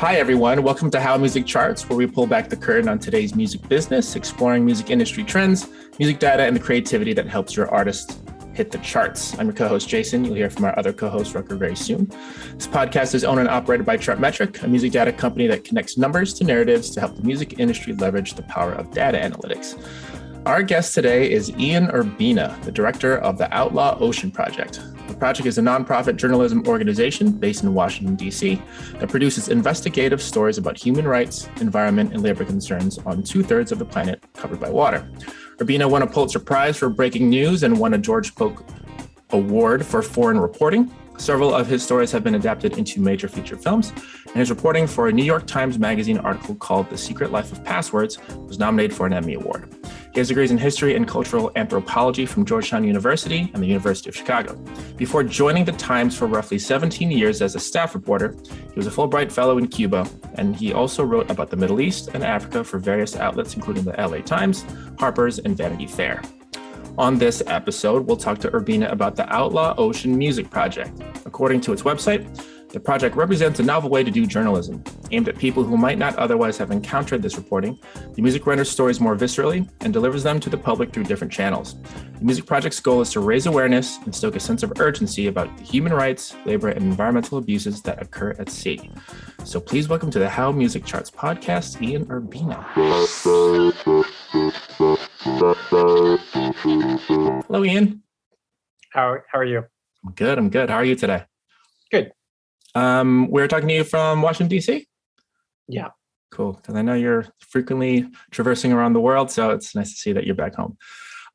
Hi, everyone. Welcome to Howe Music Charts, where we pull back the curtain on today's music business, exploring music industry trends, music data, and the creativity that helps your artist hit the charts. I'm your co-host, Jason. You'll hear from our other co-host, Rucker, very soon. This podcast is owned and operated by Chartmetric, a music data company that connects numbers to narratives to help the music industry leverage the power of data analytics. Our guest today is Ian Urbina, the director of the Outlaw Ocean Project. The project is a nonprofit journalism organization based in Washington, D.C. that produces investigative stories about human rights, environment, and labor concerns on 2/3 of the planet covered by water. Urbina won a Pulitzer Prize for breaking news and won a George Polk Award for foreign reporting. Several of his stories have been adapted into major feature films, and his reporting for a New York Times Magazine article called The Secret Life of Passwords was nominated for an Emmy Award. He has degrees in history and cultural anthropology from Georgetown University and the University of Chicago. Before joining the Times for roughly 17 years as a staff reporter, he was a Fulbright Fellow in Cuba, and he also wrote about the Middle East and Africa for various outlets, including the LA Times, Harper's, and Vanity Fair. On this episode, we'll talk to Urbina about the Outlaw Ocean Music Project. According to its website, the project represents a novel way to do journalism. Aimed at people who might not otherwise have encountered this reporting, the music renders stories more viscerally and delivers them to the public through different channels. The music project's goal is to raise awareness and stoke a sense of urgency about the human rights, labor, and environmental abuses that occur at sea. So please welcome to the Howe Music Charts podcast, Ian Urbina. Hello, Ian. How are you? I'm good. How are you today? Good. We're talking to you from Washington, D.C.? Yeah. Cool, because I know you're frequently traversing around the world, so it's nice to see that you're back home.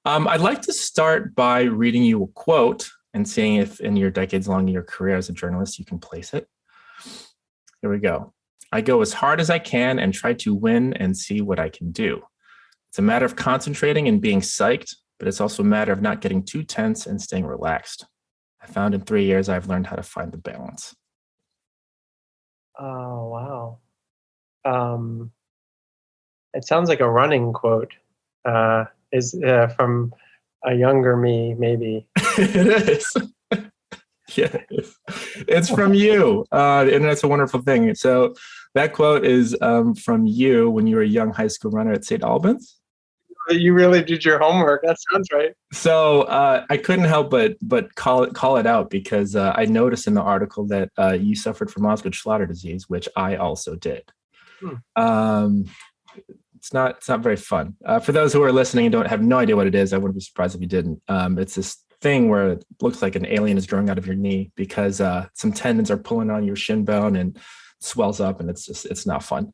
I'd like to start by reading you a quote and seeing if in your decades-long your career as a journalist you can place it. Here we go. I go as hard as I can and try to win and see what I can do. It's a matter of concentrating and being psyched, but it's also a matter of not getting too tense and staying relaxed. I found in 3 years I've learned how to find the balance. Oh, wow. It sounds like a running quote. Is from a younger me, maybe. It is. Yeah, it's from you. And that's a wonderful thing. So that quote is from you when you were a young high school runner at St. Albans. You really did your homework. That sounds right. So I couldn't help but call it out because I noticed in the article that you suffered from Osgood-Schlatter disease, which I also did. It's not very fun. For those who are listening and don't have no idea what it is, I wouldn't be surprised if you didn't. It's this thing where it looks like an alien is growing out of your knee because some tendons are pulling on your shin bone and it swells up, and it's not fun.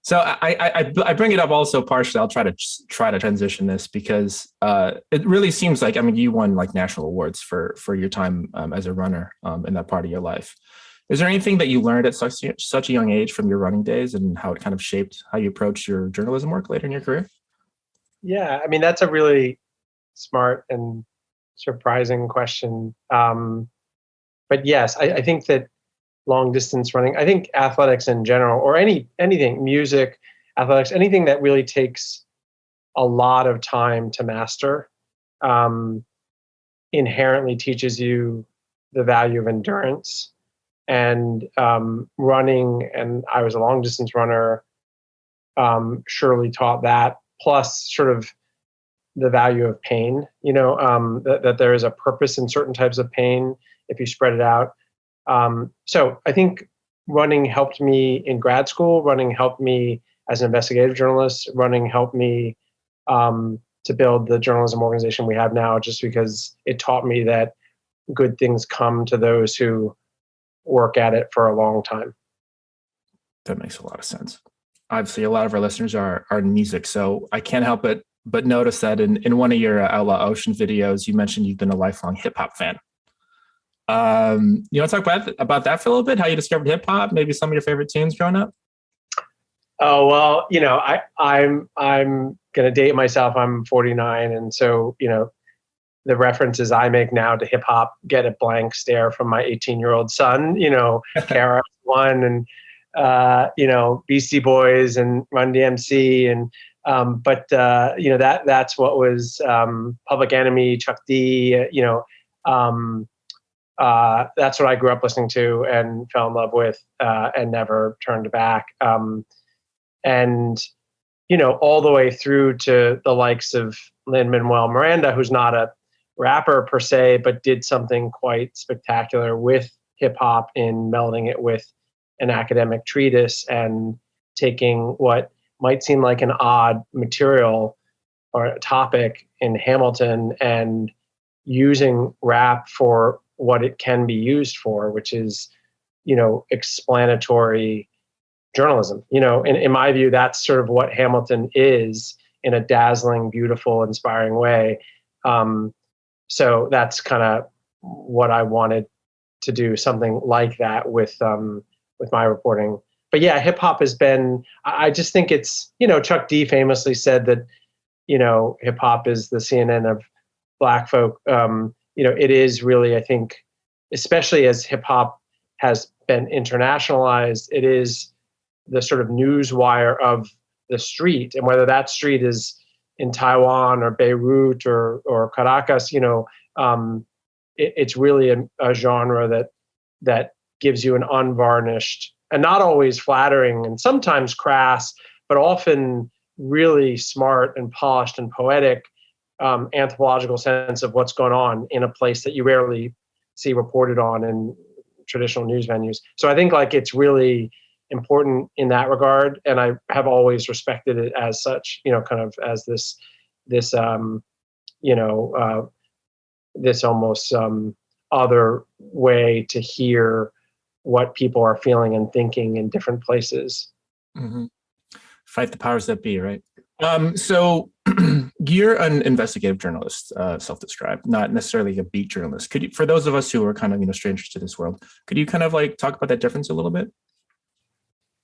So I bring it up also partially. I'll try to transition this because it really seems like, I mean, you won like national awards for your time as a runner in that part of your life. Is there anything that you learned at such a young age from your running days and how it kind of shaped how you approach your journalism work later in your career? Yeah, I mean, that's a really smart and surprising question. But yes, I think that long distance running, I think athletics in general, or anything, music, athletics, anything that really takes a lot of time to master, inherently teaches you the value of endurance. And running, and I was a long distance runner, surely taught that, plus sort of the value of pain, that there is a purpose in certain types of pain if you spread it out. So I think running helped me in grad school, running helped me as an investigative journalist, running helped me to build the journalism organization we have now, just because it taught me that good things come to those who work at it for a long time. That makes a lot of sense. Obviously, a lot of our listeners are in music, so I can't help but notice that in one of your Outlaw Ocean videos, you mentioned you've been a lifelong hip hop fan. You want to talk about that for a little bit? How you discovered hip hop? Maybe some of your favorite tunes growing up? Oh, well, I'm gonna date myself. I'm 49, and so the references I make now to hip hop get a blank stare from my 18-year-old son. KRS One and Beastie Boys and Run DMC and that's what was Public Enemy, Chuck D. that's what I grew up listening to and fell in love with, and never turned back. And all the way through to the likes of Lin-Manuel Miranda, who's not a rapper per se, but did something quite spectacular with hip hop in melding it with an academic treatise and taking what might seem like an odd material or a topic in Hamilton and using rap for what it can be used for, which is, explanatory journalism. In my view, that's sort of what Hamilton is in a dazzling, beautiful, inspiring way. So that's kind of what I wanted to do, something like that with my reporting. But yeah, hip hop has been, I just think it's, Chuck D famously said that, hip hop is the CNN of Black folk. It is really, I think, especially as hip hop has been internationalized, it is the sort of news wire of the street. And whether that street is in Taiwan or Beirut or Caracas, it's really a genre that gives you an unvarnished and not always flattering and sometimes crass, but often really smart and polished and poetic anthropological sense of what's going on in a place that you rarely see reported on in traditional news venues. So I think it's really important in that regard, and I have always respected it as such. Kind of as this almost other way to hear what people are feeling and thinking in different places. Mm-hmm. Fight the powers that be, right? So you're an investigative journalist, self-described, not necessarily a beat journalist. Could you, for those of us who are kind of, strangers to this world, could you kind of talk about that difference a little bit?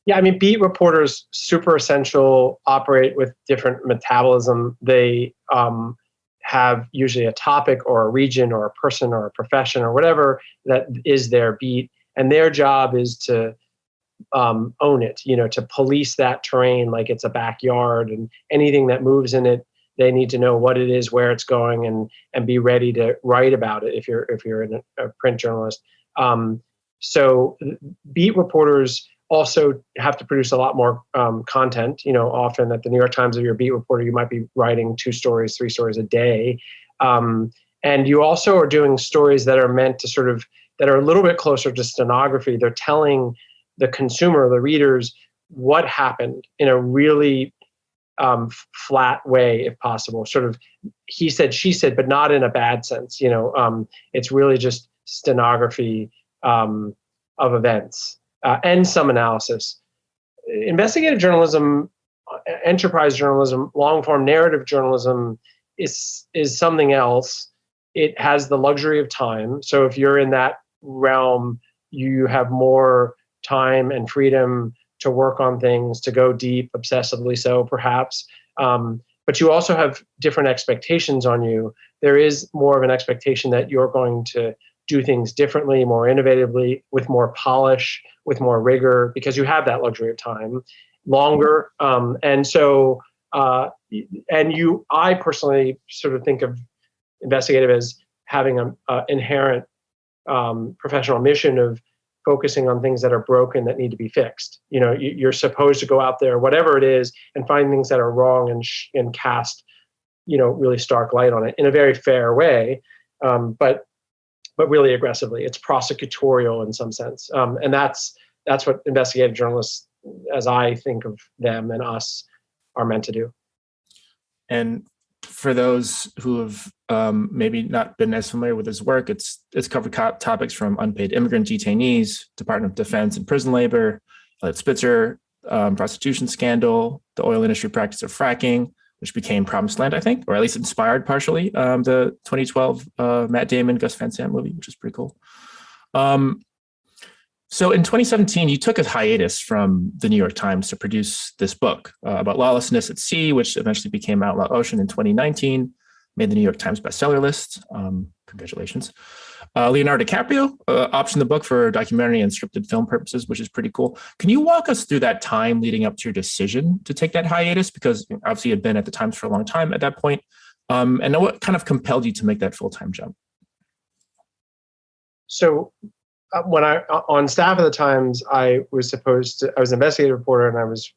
Yeah, I mean, beat reporters, super essential, operate with different metabolism. They have usually a topic or a region or a person or a profession or whatever that is their beat. And their job is to own it, to police that terrain like it's a backyard, and anything that moves in it, they need to know what it is, where it's going, and be ready to write about it if you're a print journalist. So beat reporters also have to produce a lot more content. Often at the New York Times, if you're a beat reporter, you might be writing 2 stories, 3 stories a day. And you also are doing stories that are meant to that are a little bit closer to stenography. They're telling the consumer, the readers, what happened in a really flat way, if possible. Sort of he said, she said, but not in a bad sense. It's really just stenography of events. And some analysis. Investigative journalism, enterprise journalism, long-form narrative journalism is something else. It has the luxury of time. So if you're in that realm, you have more time and freedom to work on things, to go deep, obsessively so, perhaps. But you also have different expectations on you. There is more of an expectation that you're going to do things differently, more innovatively, with more polish, with more rigor, because you have that luxury of time, longer. And so, I personally sort of think of investigative as having an inherent professional mission of focusing on things that are broken that need to be fixed. You're supposed to go out there, whatever it is, and find things that are wrong and cast, really stark light on it in a very fair way. But really aggressively. It's prosecutorial in some sense. And that's what investigative journalists, as I think of them and us, are meant to do. And for those who have maybe not been as familiar with his work, it's covered topics from unpaid immigrant detainees, Department of Defense and prison labor, Spitzer, prostitution scandal, the oil industry practice of fracking, which became Promised Land, I think, or at least inspired partially the 2012 Matt Damon, Gus Van Sant movie, which is pretty cool. So in 2017, you took a hiatus from the New York Times to produce this book about lawlessness at sea, which eventually became Outlaw Ocean in 2019, made the New York Times bestseller list. Congratulations. Leonardo DiCaprio optioned the book for documentary and scripted film purposes, which is pretty cool. Can you walk us through that time leading up to your decision to take that hiatus? Because obviously you had been at the Times for a long time at that point. And what kind of compelled you to make that full-time jump? So when I on staff at the Times, I was an investigative reporter, and I was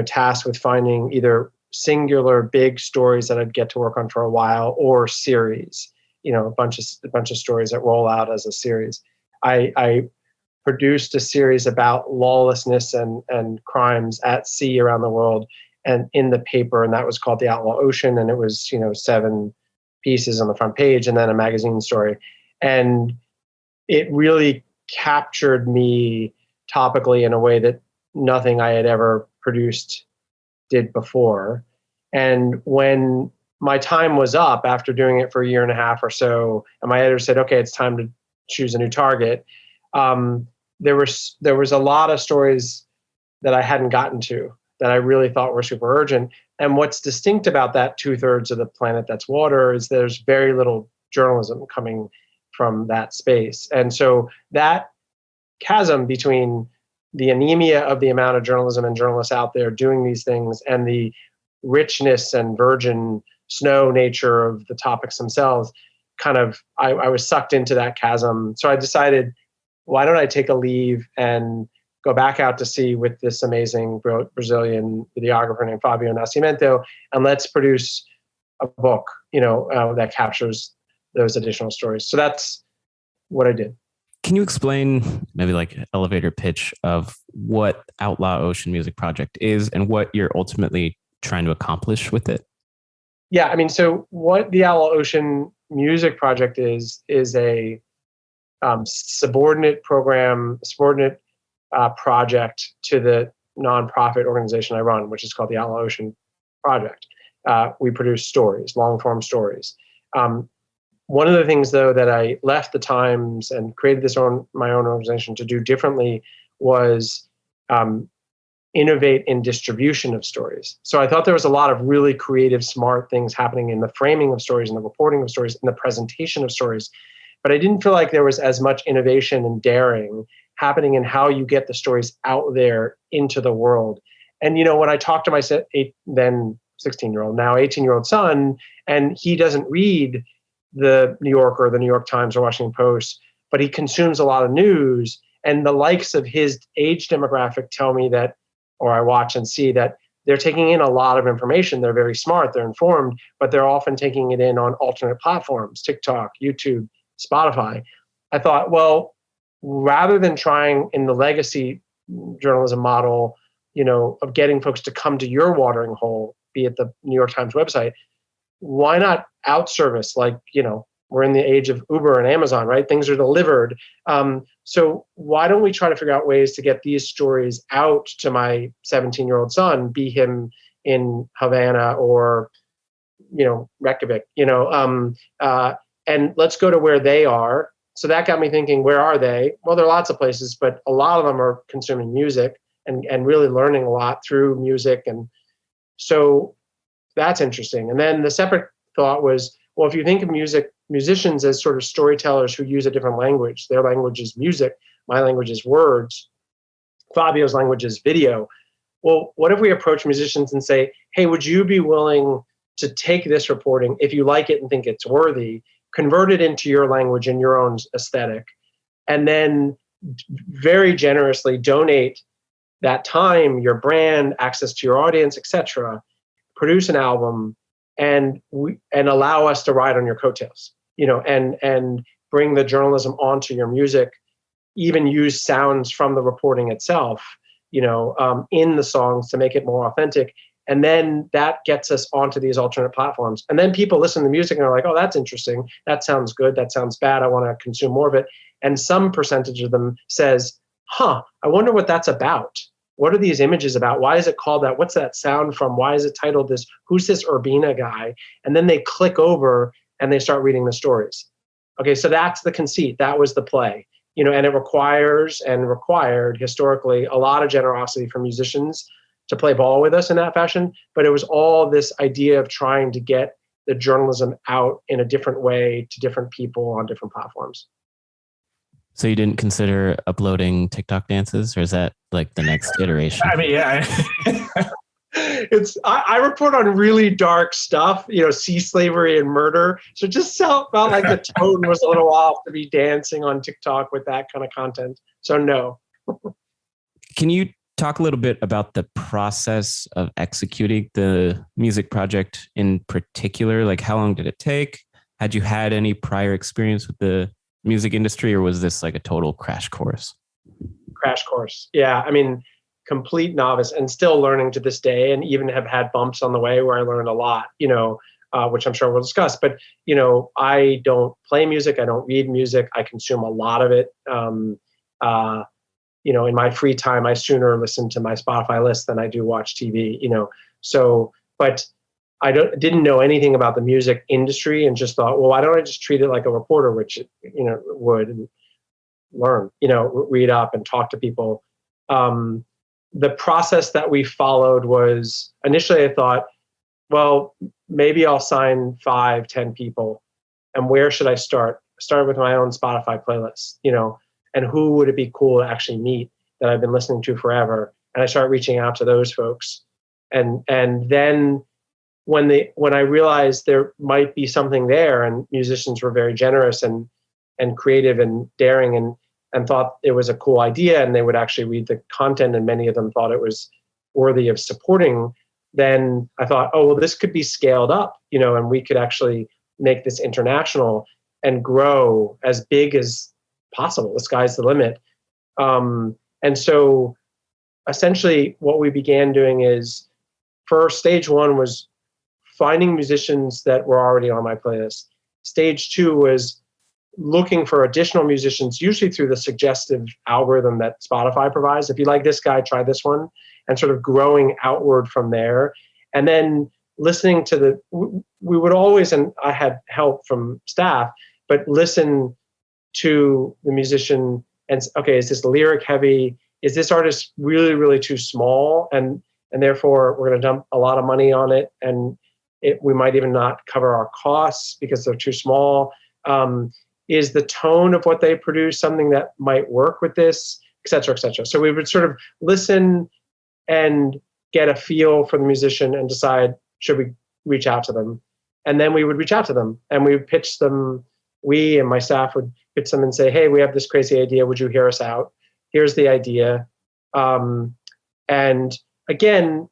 tasked with finding either singular big stories that I'd get to work on for a while, or series, a bunch of stories that roll out as a series. I produced a series about lawlessness and crimes at sea around the world and in the paper, and that was called The Outlaw Ocean, and it was 7 pieces on the front page and then a magazine story. And it really captured me topically in a way that nothing I had ever produced did before. And when my time was up after doing it for a year and a half or so, and my editor said, okay, it's time to choose a new target, there was a lot of stories that I hadn't gotten to that I really thought were super urgent. And what's distinct about that 2/3 of the planet that's water is there's very little journalism coming from that space. And so that chasm between the anemia of the amount of journalism and journalists out there doing these things and the richness and virgin snow nature of the topics themselves, I was sucked into that chasm. So I decided, why don't I take a leave and go back out to sea with this amazing Brazilian videographer named Fabio Nascimento, and let's produce a book, that captures those additional stories. So that's what I did. Can you explain maybe like elevator pitch of what Outlaw Ocean Music Project is and what you're ultimately trying to accomplish with it? Yeah, so what the Outlaw Ocean Music Project is a subordinate project to the nonprofit organization I run, which is called the Outlaw Ocean Project. We produce stories, long-form stories. One of the things, though, that I left the Times and created my own organization to do differently was innovate in distribution of stories. So I thought there was a lot of really creative, smart things happening in the framing of stories and the reporting of stories and the presentation of stories. But I didn't feel like there was as much innovation and daring happening in how you get the stories out there into the world. And, when I talked to my then 16-year-old, now 18-year-old son, and he doesn't read the New Yorker or the New York Times or Washington Post, but he consumes a lot of news, and the likes of his age demographic tell me that, or I watch and see that they're taking in a lot of information. They're very smart, they're informed, but they're often taking it in on alternate platforms, TikTok, YouTube, Spotify. I thought, well, rather than trying in the legacy journalism model, of getting folks to come to your watering hole, be it the New York Times website, why not outservice? Like, we're in the age of Uber and Amazon, right? Things are delivered. So why don't we try to figure out ways to get these stories out to my 17-year-old son, be him in Havana or, Reykjavik, and let's go to where they are. So that got me thinking, where are they? Well, there are lots of places, but a lot of them are consuming music and really learning a lot through music. And so that's interesting. And then the separate thought was, well, if you think of musicians as sort of storytellers who use a different language, their language is music, my language is words, Fabio's language is video. Well, what if we approach musicians and say, hey, would you be willing to take this reporting, if you like it and think it's worthy, convert it into your language and your own aesthetic, and then very generously donate that time, your brand, access to your audience, etc., produce an album and allow us to ride on your coattails, and bring the journalism onto your music, even use sounds from the reporting itself, in the songs to make it more authentic. And then that gets us onto these alternate platforms. And then people listen to the music and are like, oh, that's interesting. That sounds good. That sounds bad. I want to consume more of it. And some percentage of them says, I wonder what that's about. What are these images about? Why is it called that? What's that sound from? Why is it titled this? Who's this Urbina guy? And then they click over and they start reading the stories. Okay, so that's the conceit. That was the play. And it required historically a lot of generosity from musicians to play ball with us in that fashion. But it was all this idea of trying to get the journalism out in a different way to different people on different platforms. So you didn't consider uploading TikTok dances, or is that like the next iteration? Yeah. I report on really dark stuff, sea slavery and murder. So it just felt like the tone was a little off to be dancing on TikTok with that kind of content. So no. Can you talk a little bit about the process of executing the music project in particular? Like, how long did it take? Had you had any prior experience with the music industry, or was this like a total crash course? Crash course. Yeah. I mean, complete novice and still learning to this day, and even have had bumps on the way where I learned a lot, which I'm sure we'll discuss. But, I don't play music. I don't read music. I consume a lot of it. In my free time, I sooner listen to my Spotify list than I do watch TV, but I didn't know anything about the music industry and just thought, well, why don't I just treat it like a reporter, which, would, and learn, read up and talk to people. The process that we followed was, initially I thought, well, maybe I'll sign 5-10 people. And where should I start? Start with my own Spotify playlist, and who would it be cool to actually meet that I've been listening to forever? And I started reaching out to those folks. And then when I realized there might be something there, and musicians were very generous and creative and daring and thought it was a cool idea, and they would actually read the content, and many of them thought it was worthy of supporting, then I thought, oh, well, this could be scaled up, and we could actually make this international and grow as big as possible. The sky's the limit. And so essentially what we began doing is, first, stage one was finding musicians that were already on my playlist. Stage two was looking for additional musicians, usually through the suggestive algorithm that Spotify provides. If you like this guy, try this one, and sort of growing outward from there. And then listening to we would always, and I had help from staff, but listen to the musician and, okay, is this lyric heavy? Is this artist really, really too small? And therefore we're going to dump a lot of money on it. And we might even not cover our costs because they're too small. Is the tone of what they produce something that might work with this, et cetera, et cetera. So we would sort of listen and get a feel for the musician and decide, should we reach out to them? And then we would reach out to them and we would pitch them. We and my staff would pitch them and say, hey, we have this crazy idea. Would you hear us out? Here's the idea. And again,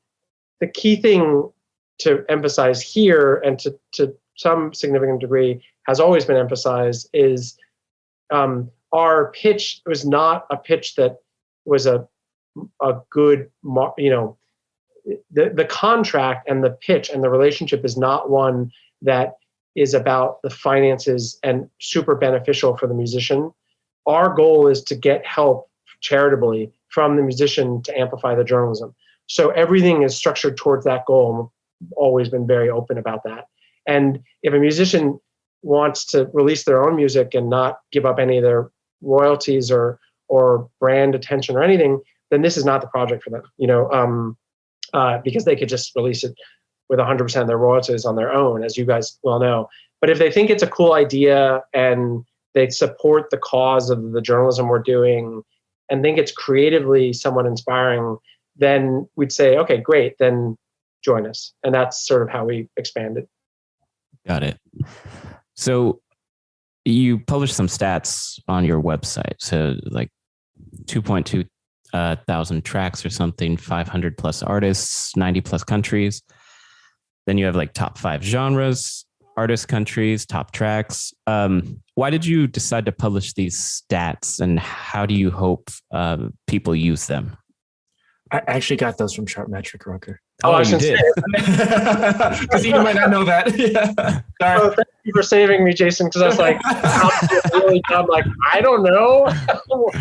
the key thing to emphasize here, and to some significant degree has always been emphasized, is our pitch was not a pitch that was a good, the contract and the pitch and the relationship is not one that is about the finances and super beneficial for the musician. Our goal is to get help charitably from the musician to amplify the journalism. So everything is structured towards that goal. And we've always been very open about that. And if a musician wants to release their own music and not give up any of their royalties or brand attention or anything, then this is not the project for them, because they could just release it with 100% of their royalties on their own, as you guys well know. But if they think it's a cool idea and they support the cause of the journalism we're doing and think it's creatively somewhat inspiring, then we'd say, okay, great, then join us. And that's sort of how we expanded. Got it. So you published some stats on your website. So like 2.2 thousand tracks or something, 500 plus artists, 90 plus countries. Then you have like top 5 genres, artist countries, top tracks. Why did you decide to publish these stats, and how do you hope people use them? I actually got those from Chartmetric, Rucker. Oh, you did? Because you might not know that. Yeah. Sorry. Oh, thank you for saving me, Jason, because I was like, really dumb. Like, I don't know.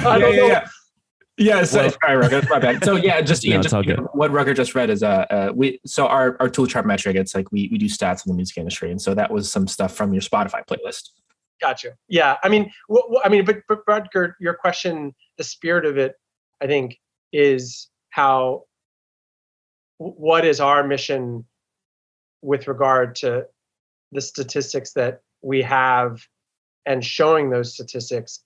I don't know. Yeah, so sorry, Rucker, that's my bad. So yeah, what Rucker just read is our tool Chartmetric. It's like we do stats in the music industry, and so that was some stuff from your Spotify playlist. Gotcha. Yeah, I mean, but Rutger, your question, the spirit of it, I think, is what is our mission with regard to the statistics that we have and showing those statistics.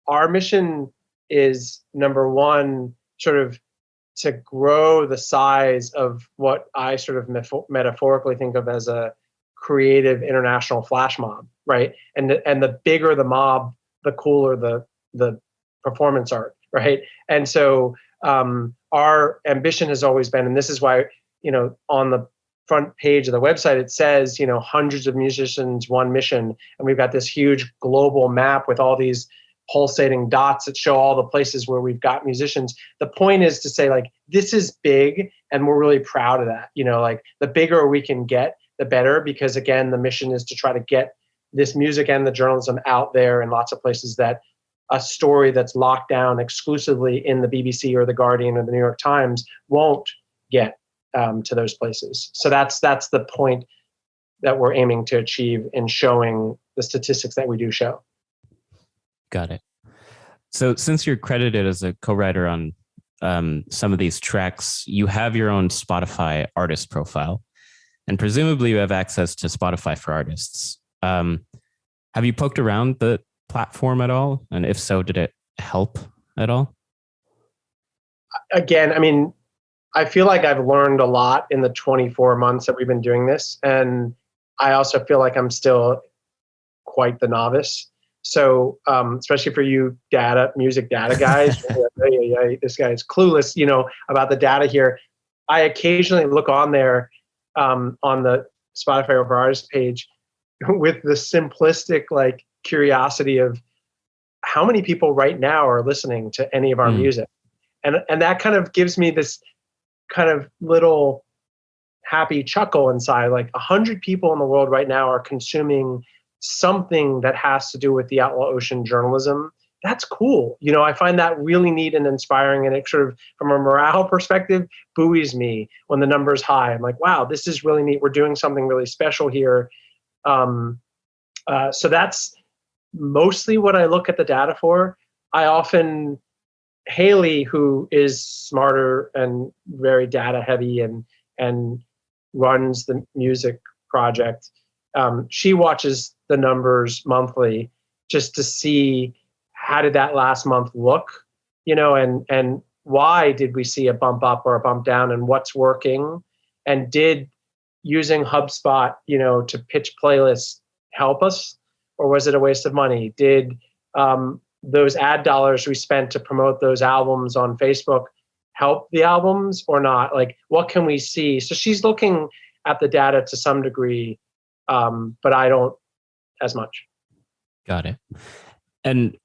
Our mission is, number one, sort of to grow the size of what I sort of metaphorically think of as a creative international flash mob, right? And the bigger the mob, the cooler the performance art, right? And so our ambition has always been, and this is why, on the front page of the website, it says, hundreds of musicians, one mission. And we've got this huge global map with all these pulsating dots that show all the places where we've got musicians. The point is to say, like, this is big and we're really proud of that. Like, the bigger we can get, the better, because again, the mission is to try to get this music and the journalism out there in lots of places that a story that's locked down exclusively in the BBC or the Guardian or the New York Times won't get to those places. So that's the point that we're aiming to achieve in showing the statistics that we do show. Got it. So since you're credited as a co-writer on some of these tracks, you have your own Spotify artist profile, and presumably you have access to Spotify for Artists. Have you poked around the platform at all? And if so, did it help at all? Again, I mean, I feel like I've learned a lot in the 24 months that we've been doing this. And I also feel like I'm still quite the novice. So especially for you music data guys, this guy is clueless, about the data here. I occasionally look on there on the Spotify for Artists page with the simplistic curiosity of how many people right now are listening to any of our music. And that kind of gives me this kind of little happy chuckle inside. 100 people in the world right now are consuming something that has to do with the Outlaw Ocean journalism. That's cool. I find that really neat and inspiring, and it sort of, from a morale perspective, buoys me when the number's high. I'm like, wow, this is really neat. We're doing something really special here. So that's mostly what I look at the data for. Haley, who is smarter and very data heavy and runs the music project, she watches the numbers monthly just to see how did that last month look, and why did we see a bump up or a bump down, and what's working, and did using HubSpot, to pitch playlists help us, or was it a waste of money? Did those ad dollars we spent to promote those albums on Facebook help the albums or not? What can we see? So she's looking at the data to some degree, but I don't as much. Got it. And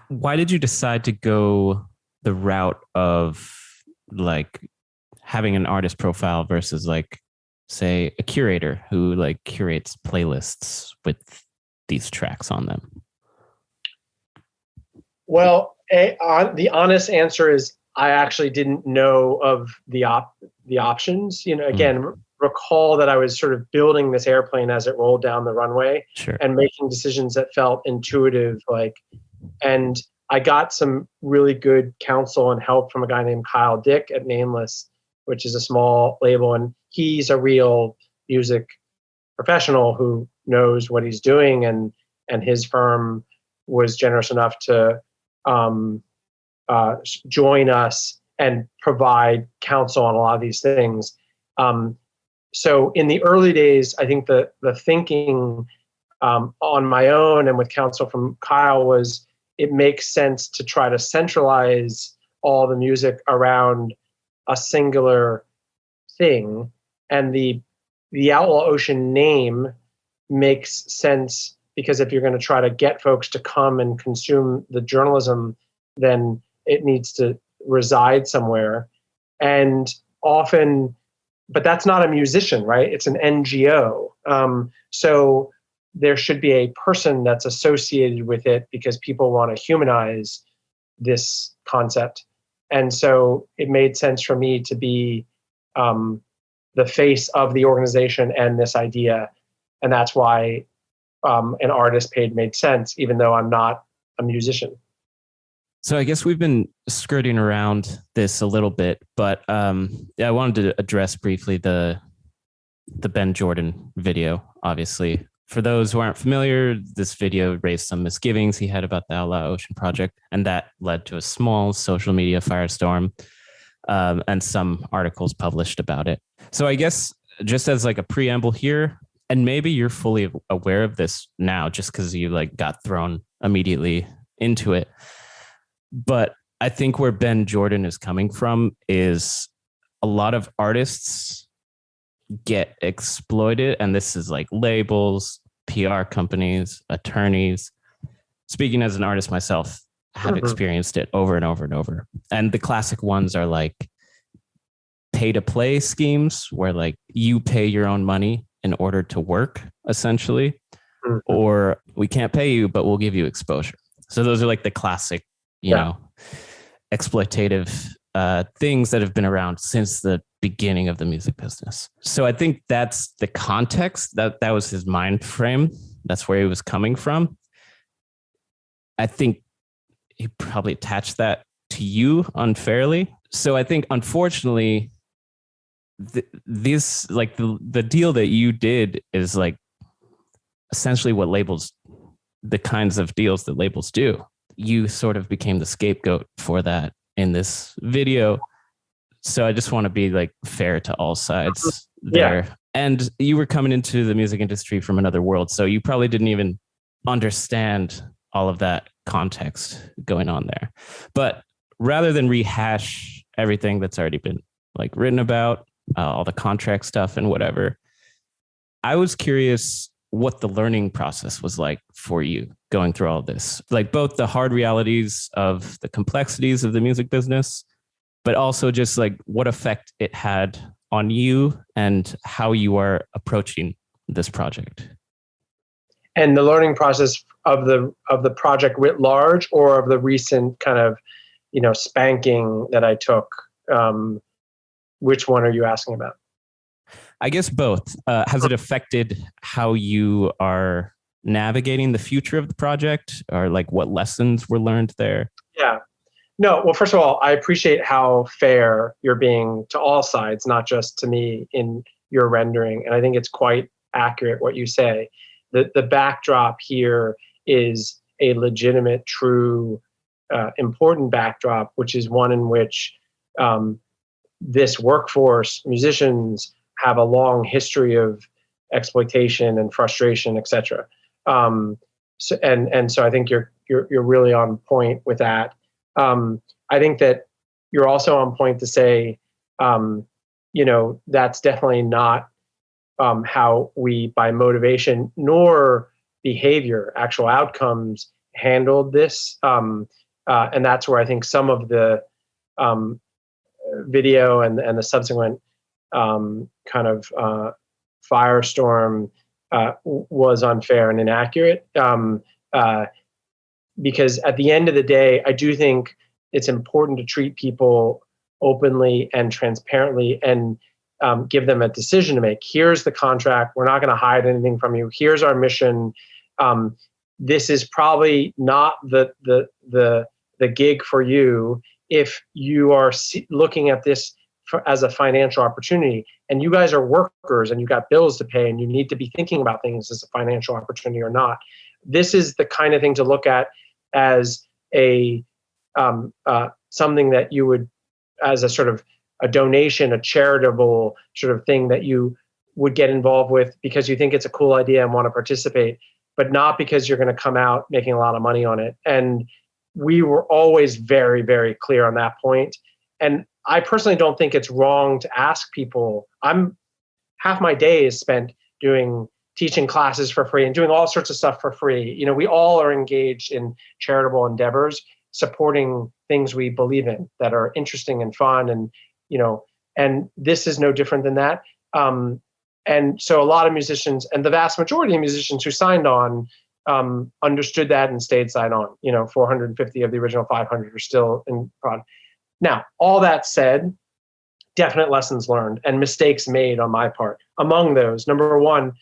why did you decide to go the route of having an artist profile versus say a curator who curates playlists with these tracks on them? Well, the honest answer is I actually didn't know of the options. Again, recall that I was sort of building this airplane as it rolled down the runway. Sure. And making decisions that felt intuitive. And I got some really good counsel and help from a guy named Kyle Dick at Nameless, which is a small label. And he's a real music professional who knows what he's doing. And his firm was generous enough to join us and provide counsel on a lot of these things. So in the early days, I think the thinking on my own and with counsel from Kyle was it makes sense to try to centralize all the music around a singular thing. And the Outlaw Ocean name makes sense because if you're going to try to get folks to come and consume the journalism, then it needs to reside somewhere. And often, but that's not a musician, right? It's an NGO. So there should be a person that's associated with it because people want to humanize this concept. And so it made sense for me to be the face of the organization and this idea. And that's why an artist page made sense, even though I'm not a musician. So I guess we've been skirting around this a little bit, but I wanted to address briefly the Ben Jordan video. Obviously, for those who aren't familiar, this video raised some misgivings he had about the Outlaw Ocean Project, and that led to a small social media firestorm. and some articles published about it. So I guess just as like a preamble here, and maybe you're fully aware of this now just because you like got thrown immediately into it. But I think where Ben Jordan is coming from is a lot of artists get exploited. And this is like labels, PR companies, attorneys. Speaking as an artist myself, have experienced it over and over and over. And the classic ones are like pay to play schemes where like you pay your own money in order to work, essentially, or we can't pay you, but we'll give you exposure. So those are like the classic, you know, exploitative things that have been around since the beginning of the music business. So I think that's the context, that was his mind frame. That's where he was coming from. I think he probably attached that to you unfairly. So I think, unfortunately, this like the deal that you did is like essentially what labels, the kinds of deals that labels do. You sort of became the scapegoat for that in this video. So I just want to be like fair to all sides there. Yeah. And you were coming into the music industry from another world, so you probably didn't even understand all of that context going on there. But rather than rehash everything that's already been like written about, all the contract stuff and whatever, I was curious what the learning process was like for you going through all of this, like both the hard realities of the complexities of the music business, but also just like what effect it had on you and how you are approaching this project. And the learning process of the project writ large, or of the recent kind of, you know, spanking that I took. Which one are you asking about? I guess both. Has it affected how you are navigating the future of the project, or like what lessons were learned there? Yeah. No, well, first of all, I appreciate how fair you're being to all sides, not just to me in your rendering. And I think it's quite accurate what you say. The backdrop here is a legitimate, true, important backdrop, which is one in which this workforce, musicians, have a long history of exploitation and frustration, et cetera. So I think you're really on point with that. I think that you're also on point to say, you know, that's definitely not how we, by motivation nor behavior, actual outcomes, handled this. And that's where I think some of the video and the subsequent kind of firestorm was unfair and inaccurate. Because at the end of the day, I do think it's important to treat people openly and transparently and give them a decision to make. Here's the contract. We're not going to hide anything from you. Here's our mission. This is probably not the gig for you if you are looking at this as a financial opportunity, and you guys are workers and you got bills to pay and you need to be thinking about things as a financial opportunity or not. This is the kind of thing to look at as a something that you would, as a sort of a donation, a charitable sort of thing that you would get involved with because you think it's a cool idea and want to participate, but not because you're going to come out making a lot of money on it. And we were always very, very clear on that point. And I personally don't think it's wrong to ask people. Half my day is spent teaching classes for free and doing all sorts of stuff for free. You know, we all are engaged in charitable endeavors, supporting things we believe in that are interesting and fun. And, you know, and this is no different than that. And so a lot of musicians, and the vast majority of musicians who signed on, understood that and stayed signed on. You know, 450 of the original 500 are still in prod. Now, all that said, definite lessons learned and mistakes made on my part. Among those, number one,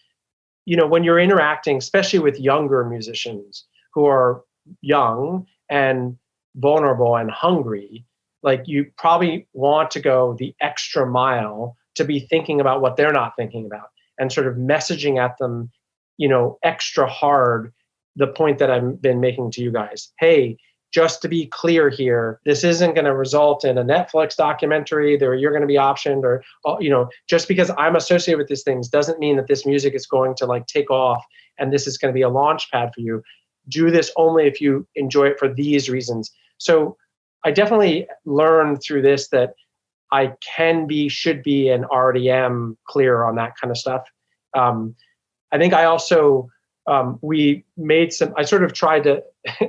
you know, when you're interacting, especially with younger musicians who are young and vulnerable and hungry, like you probably want to go the extra mile to be thinking about what they're not thinking about and sort of messaging at them, you know, extra hard, the point that I've been making to you guys. Hey, just to be clear here, this isn't going to result in a Netflix documentary that you're going to be optioned, or, just because I'm associated with these things doesn't mean that this music is going to like take off and this is going to be a launch pad for you. Do this only if you enjoy it for these reasons. So I definitely learned through this that I should be, and already am clear on that kind of stuff. I think I also, I sort of tried to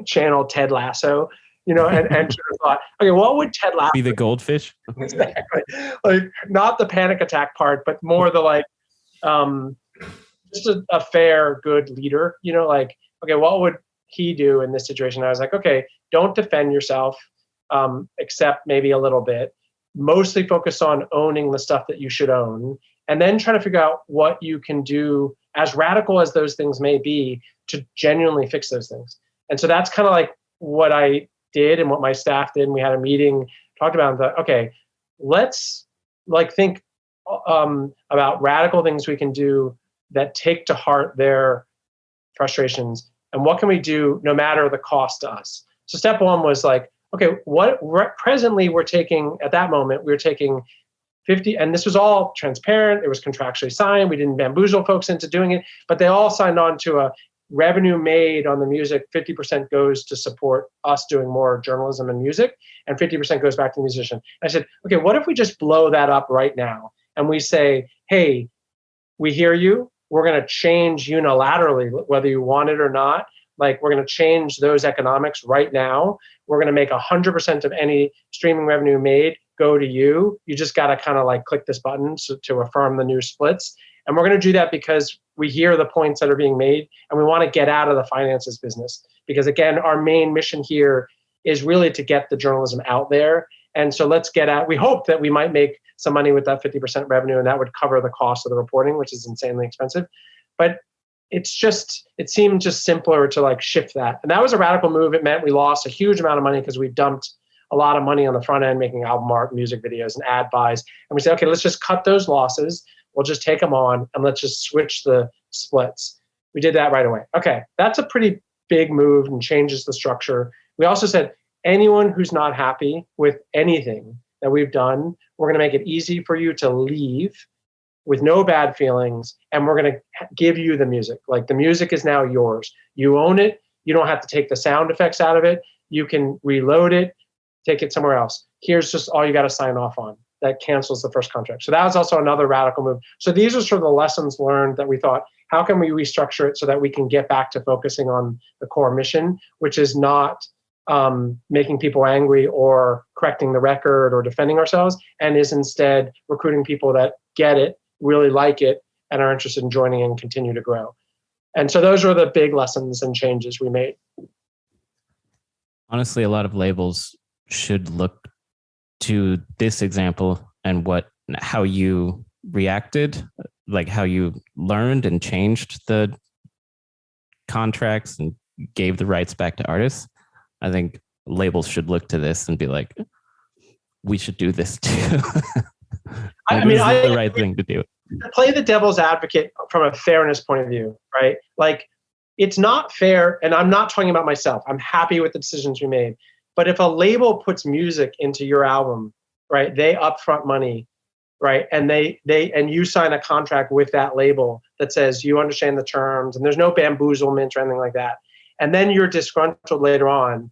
channel Ted Lasso, and sort of thought, okay, what would Ted Lasso be the goldfish? Exactly. Like, not the panic attack part, but more the like, just a fair, good leader, like, okay, what would he do in this situation? I was like, okay, don't defend yourself, except maybe a little bit. Mostly focus on owning the stuff that you should own, and then try to figure out what you can do, as radical as those things may be, to genuinely fix those things. And so that's kind of like what I did and what my staff did. And we had a meeting, talked about, and thought, okay, let's like think about radical things we can do that take to heart their frustrations, and what can we do no matter the cost to us. So step one was like, okay, presently we're taking, at that moment, we were taking 50, and this was all transparent. It was contractually signed. We didn't bamboozle folks into doing it, but they all signed on to a revenue made on the music. 50% goes to support us doing more journalism and music, and 50% goes back to the musician. I said, okay, what if we just blow that up right now? And we say, hey, we hear you. We're going to change unilaterally, whether you want it or not. Like, we're going to change those economics right now. We're going to make 100% of any streaming revenue made go to you. You just got to kind of like click this button to affirm the new splits. And we're going to do that because we hear the points that are being made, and we want to get out of the finances business. Because again, our main mission here is really to get the journalism out there. And so let's get out. We hope that we might make some money with that 50% revenue, and that would cover the cost of the reporting, which is insanely expensive. But it seemed just simpler to like shift that. And that was a radical move. It meant we lost a huge amount of money because we dumped a lot of money on the front end, making album art, music videos, and ad buys. And we said, okay, let's just cut those losses. We'll just take them on, and let's just switch the splits. We did that right away. Okay, that's a pretty big move and changes the structure. We also said, anyone who's not happy with anything that we've done, we're going to make it easy for you to leave with no bad feelings, and we're going to give you the music. Like, the music is now yours. You own it. You don't have to take the sound effects out of it. You can reload it, take it somewhere else. Here's just all you got to sign off on. That cancels the first contract. So that was also another radical move. So these are sort of the lessons learned that we thought, how can we restructure it so that we can get back to focusing on the core mission, which is not making people angry or correcting the record or defending ourselves, and is instead recruiting people that get it, really like it, and are interested in joining and continue to grow. And so those are the big lessons and changes we made. Honestly, a lot of labels should look to this example and how you reacted, like how you learned and changed the contracts and gave the rights back to artists. I think labels should look to this and be like, we should do this too. This is the right thing to do. Play the devil's advocate from a fairness point of view, right? Like, it's not fair, and I'm not talking about myself. I'm happy with the decisions we made. But if a label puts music into your album, right, they upfront money, right, and and you sign a contract with that label that says you understand the terms, and there's no bamboozlement or anything like that, and then you're disgruntled later on,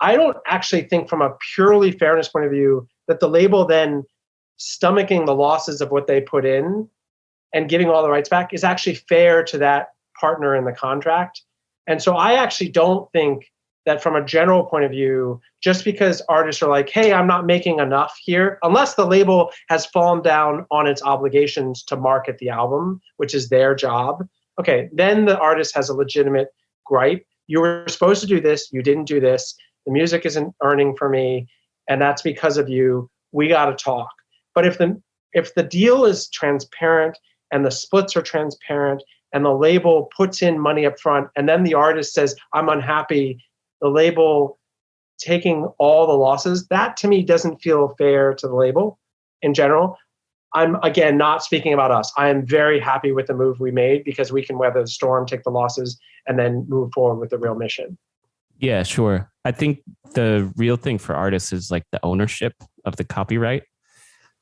I don't actually think from a purely fairness point of view that the label then stomaching the losses of what they put in and giving all the rights back is actually fair to that partner in the contract. And so I actually don't think that from a general point of view, just because artists are like, hey, I'm not making enough here, unless the label has fallen down on its obligations to market the album, which is their job, okay, then the artist has a legitimate gripe. You were supposed to do this, you didn't do this, the music isn't earning for me, and that's because of you, we got to talk. But if the deal is transparent and the splits are transparent and the label puts in money up front and then the artist says, I'm unhappy, the label taking all the losses, that to me doesn't feel fair to the label in general. I'm, again, not speaking about us. I am very happy with the move we made because we can weather the storm, take the losses, and then move forward with the real mission. Yeah, sure. I think the real thing for artists is like the ownership of the copyright.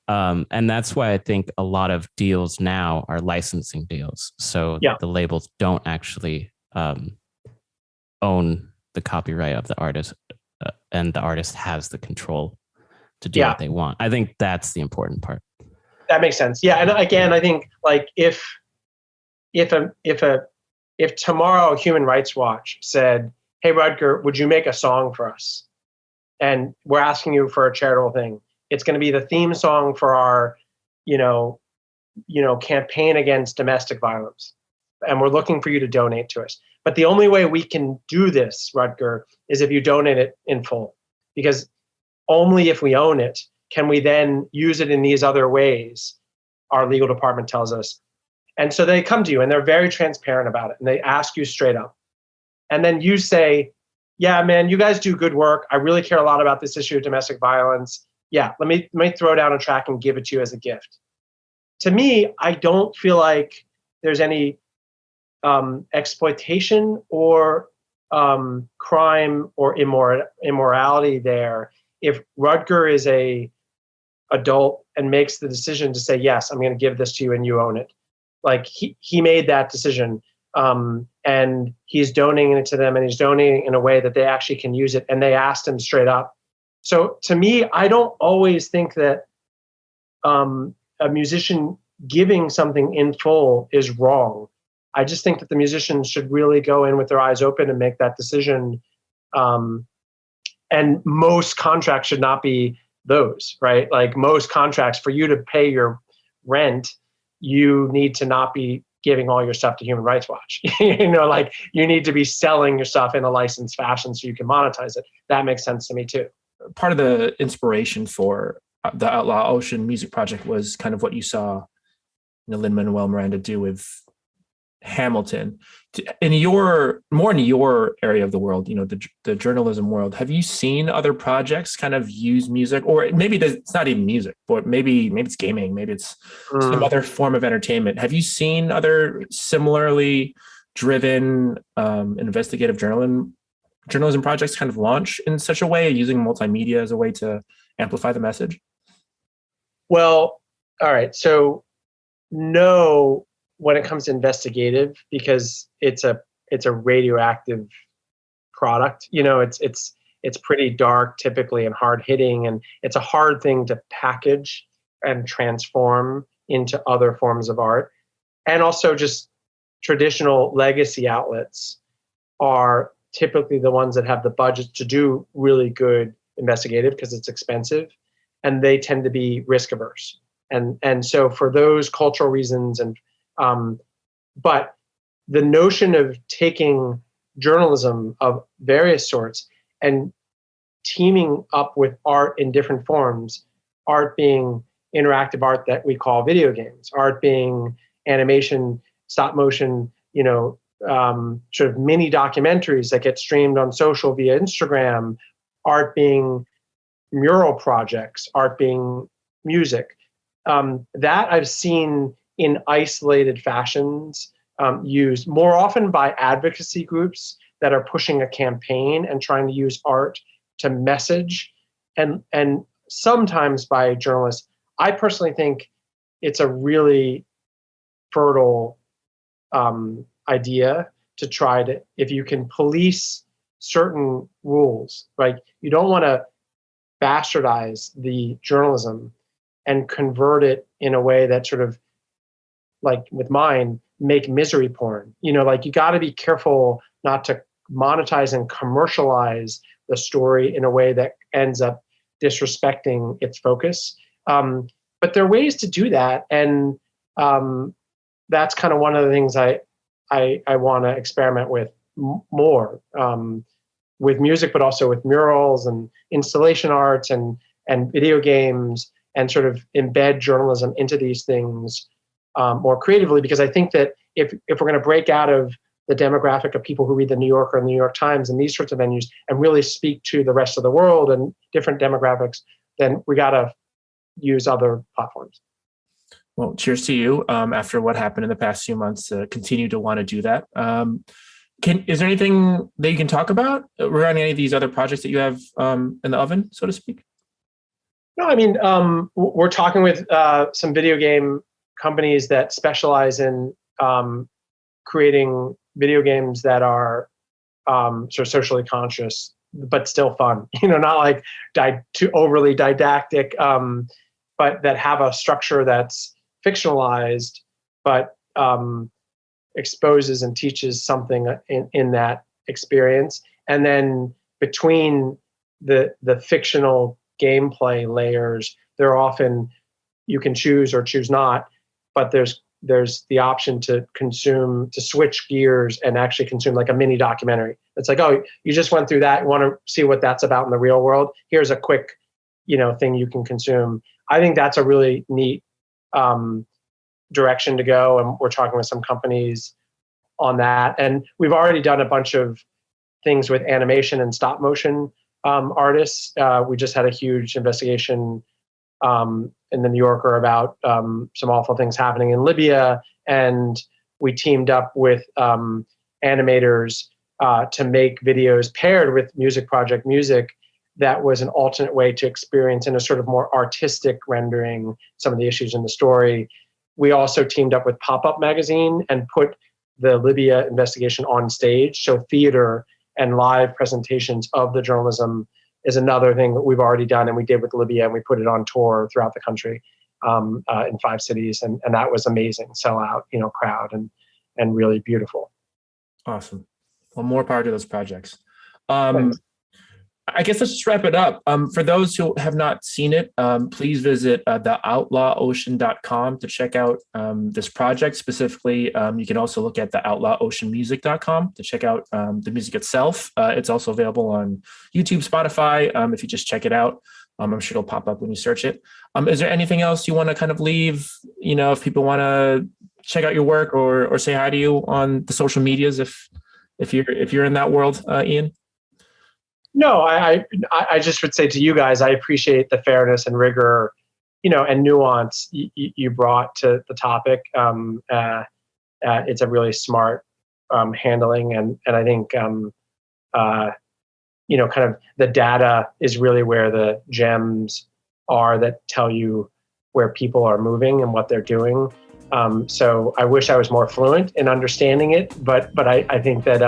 And that's why I think a lot of deals now are licensing deals. So the labels don't actually own the copyright of the artist, and the artist has the control to do what they want. I think that's the important part. That makes sense. Yeah, and again, I think like if tomorrow Human Rights Watch said, "Hey, Rutger, would you make a song for us?" And we're asking you for a charitable thing. It's going to be the theme song for our, campaign against domestic violence, and we're looking for you to donate to us. But the only way we can do this, Rutger, is if you donate it in full, because only if we own it can we then use it in these other ways, our legal department tells us. And so they come to you and they're very transparent about it, and they ask you straight up. And then you say, yeah, man, you guys do good work. I really care a lot about this issue of domestic violence. Yeah, let me throw down a track and give it to you as a gift. To me, I don't feel like there's any exploitation or crime or immorality there if Rutger is a adult and makes the decision to say, yes, I'm going to give this to you and you own it. Like he made that decision, and he's donating it to them, and he's donating in a way that they actually can use it. And they asked him straight up. So to me, I don't always think that a musician giving something in full is wrong. I just think that the musicians should really go in with their eyes open and make that decision. And most contracts should not be those, right? Like most contracts, for you to pay your rent, you need to not be giving all your stuff to Human Rights Watch. Like you need to be selling your stuff in a licensed fashion so you can monetize it. That makes sense to me too. Part of the inspiration for the Outlaw Ocean Music Project was kind of what you saw Lin-Manuel Miranda do with Hamilton. In your area of the world, the journalism world, have you seen other projects kind of use music, or maybe it's not even music, but maybe it's gaming, maybe it's some other form of entertainment? Have you seen other similarly driven investigative journalism projects kind of launch in such a way, using multimedia as a way to amplify the message? Well, all right. So no, when it comes to investigative, because it's a radioactive product. It's pretty dark typically and hard hitting, and it's a hard thing to package and transform into other forms of art. And also just traditional legacy outlets are typically the ones that have the budget to do really good investigative because it's expensive, and they tend to be risk averse. And so for those cultural reasons, but the notion of taking journalism of various sorts and teaming up with art in different forms, art being interactive art that we call video games, art being animation, stop motion, sort of mini documentaries that get streamed on social via Instagram, art being mural projects, art being music. That I've seen in isolated fashions, used more often by advocacy groups that are pushing a campaign and trying to use art to message, and sometimes by journalists. I personally think it's a really fertile idea to try to, if you can police certain rules, right? You don't want to bastardize the journalism and convert it in a way that sort of, like with mine, make misery porn. Like you got to be careful not to monetize and commercialize the story in a way that ends up disrespecting its focus. But there are ways to do that, and that's kind of one of the things I want to experiment with more, with music, but also with murals and installation arts and video games, and sort of embed journalism into these things more creatively, because I think that if we're going to break out of the demographic of people who read the New Yorker and the New York Times and these sorts of venues and really speak to the rest of the world and different demographics, then we got to use other platforms. Well, cheers to you after what happened in the past few months, continue to want to do that. Is there anything that you can talk about regarding any of these other projects that you have in the oven, so to speak? No, I mean, we're talking with some video game companies that specialize in creating video games that are sort of socially conscious, but still fun. Not like too overly didactic, but that have a structure that's fictionalized, but exposes and teaches something in that experience. And then between the fictional gameplay layers, they're often, you can choose or choose not, but there's the option to switch gears and actually consume like a mini documentary. It's like, oh, you just went through that, you want to see what that's about in the real world, here's a quick thing you can consume. I think that's a really neat direction to go, and we're talking with some companies on that. And we've already done a bunch of things with animation and stop motion artists. We just had a huge investigation in the New Yorker about some awful things happening in Libya, and we teamed up with animators to make videos paired with music project music that was an alternate way to experience in a sort of more artistic rendering some of the issues in the story. We also teamed up with Pop-Up Magazine and put the Libya investigation on stage. So theater and live presentations of the journalism is another thing that we've already done, and we did with Libya, and we put it on tour throughout the country in 5 cities, and that was amazing, sellout, crowd, and really beautiful. Awesome. Well, more power to those projects. I guess let's just wrap it up. For those who have not seen it, please visit theoutlawocean.com to check out this project. Specifically, you can also look at the outlawoceanmusic.com to check out the music itself. It's also available on YouTube, Spotify. If you just check it out, I'm sure it'll pop up when you search it. Is there anything else you want to kind of leave? If people want to check out your work or say hi to you on the social medias, if you're in that world, Ian? No, I just would say to you guys, I appreciate the fairness and rigor, and nuance you brought to the topic. It's a really smart handling, and I think kind of the data is really where the gems are that tell you where people are moving and what they're doing. So I wish I was more fluent in understanding it, but I think that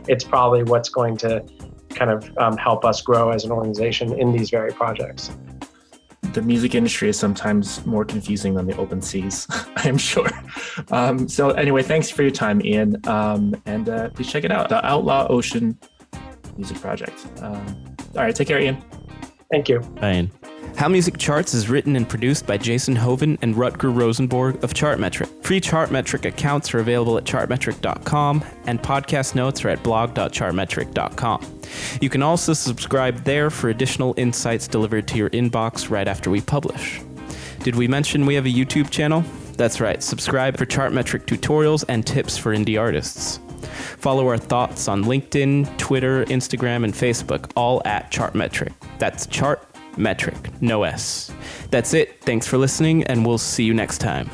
it's probably what's going to kind of help us grow as an organization in these very projects. The music industry is sometimes more confusing than the open seas, I am sure. So anyway, thanks for your time, Ian. And please check it out, the Outlaw Ocean Music Project. All right, take care, Ian. Thank you. Bye, Ian. How Music Charts is written and produced by Jason Hoven and Rutger Rosenborg of Chartmetric. Free Chartmetric accounts are available at chartmetric.com, and podcast notes are at blog.chartmetric.com. You can also subscribe there for additional insights delivered to your inbox right after we publish. Did we mention we have a YouTube channel? That's right, subscribe for Chartmetric tutorials and tips for indie artists. Follow our thoughts on LinkedIn, Twitter, Instagram, and Facebook, all at Chartmetric. That's Chartmetric, no S. That's it. Thanks for listening, and we'll see you next time.